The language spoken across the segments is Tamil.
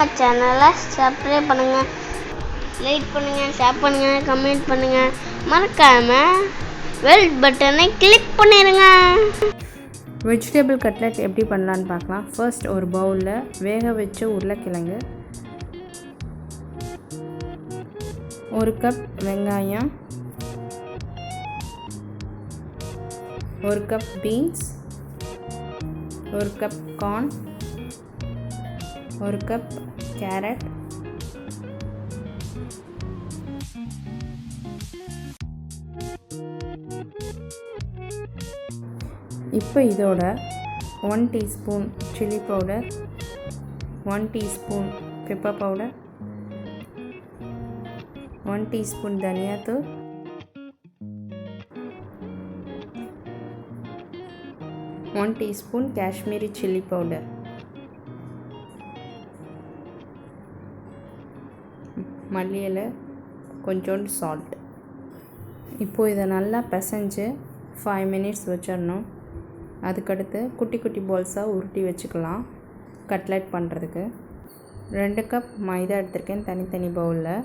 சேனலை சப்ஸ்கிரைப் பண்ணுங்க, லைக் பண்ணுங்க, ஷேர் பண்ணுங்க, கமெண்ட் பண்ணுங்க, மறக்காம பெல் பட்டனை கிளிக் பண்ணிடுங்க. வெஜிடபிள் கட்லெட் எப்படி பண்ணலான்னு பார்க்கலாம். ஃபர்ஸ்ட் ஒரு பவுலில் வேக வச்ச உருளைக்கிழங்கு, 1 கப் வெங்காயம், 1 cup beans, 1 cup corn, 1 cup carrot, இப்போ இதோட 1 teaspoon chilli powder, 1 teaspoon pepper powder, 1 teaspoon தனியாத்தூள், 1 டீஸ்பூன் காஷ்மீரி சில்லி பவுடர், மல்லி இலை, கொஞ்சோண்டு சால்ட். இப்போது இதை நல்லா பிசைஞ்சு 5 மினிட்ஸ் வச்சிடணும். அதுக்கடுத்து குட்டி குட்டி பால்ஸாக உருட்டி வச்சுக்கலாம். கட்லெட் பண்ணுறதுக்கு 2 கப் மைதா எடுத்திருக்கேன் தனித்தனி பவுலில்.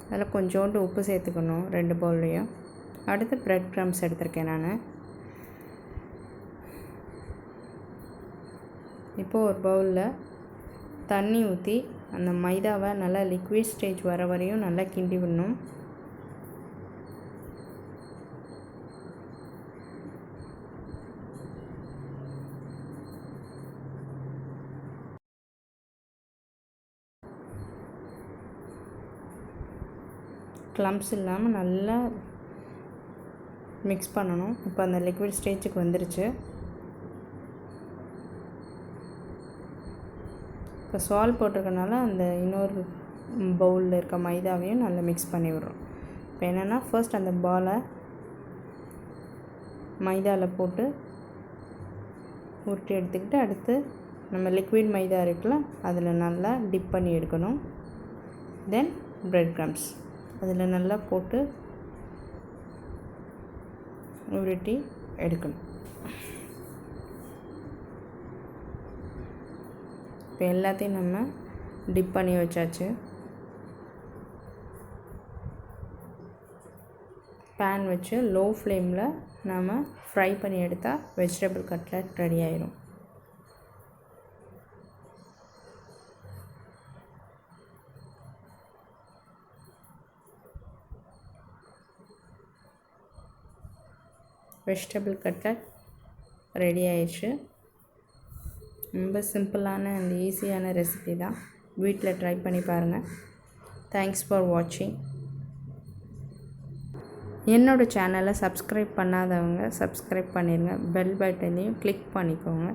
அதில் கொஞ்சோண்டு உப்பு சேர்த்துக்கணும் 2 பவுல்லையும். அடுத்து ப்ரெட் க்ரம்ஸ் எடுத்திருக்கேன் நான். இப்போது ஒரு பவுலில் தண்ணி ஊற்றி அந்த மைதாவை நல்லா லிக்விட் ஸ்டேஜ் வர வரையும் நல்லா கிண்டி விடணும். க்ளம்ப்ஸ் இல்லாமல் நல்லா மிக்ஸ் பண்ணணும். இப்போ அந்த லிக்விட் ஸ்டேஜுக்கு வந்துருச்சு. இப்போ சால்ட் போட்டிருக்கனால அந்த இன்னொரு பவுலில் இருக்க மைதாவையும் நல்லா மிக்ஸ் பண்ணி விடுறோம். இப்போ என்னென்னா ஃபர்ஸ்ட் அந்த பாலை மைதாவில் போட்டு உருட்டி எடுத்துக்கிட்டு அடுத்து நம்ம லிக்விட் மைதா இருக்குல்ல அதில் நல்லா டிப் பண்ணி எடுக்கணும். தென் ப்ரெட் க்ரம்ஸ் அதில் நல்லா போட்டு உருட்டி எடுக்கணும். இப்போ எல்லாத்தையும் நம்ம டிப் பண்ணி வச்சாச்சு. பேன் வச்சு லோ ஃப்ளேமில் நாம் ஃப்ரை பண்ணி எடுத்தால் வெஜிடபிள் கட்லெட் ரெடி ஆயிடும். வெஜிடபிள் கட்லெட் ரெடி ஆயிடுச்சு. ரொம்ப சிம்பிளான அண்ட் ஈஸியான ரெசிபி தான். வீட்டில் ட்ரை பண்ணி பாருங்கள். தேங்க்ஸ் ஃபார் வாட்சிங். என்னோடய சேனலை சப்ஸ்கிரைப் பண்ணாதவங்க சப்ஸ்கிரைப் பண்ணிடுங்க. பெல் பட்டனையும் கிளிக் பண்ணிக்கோங்க.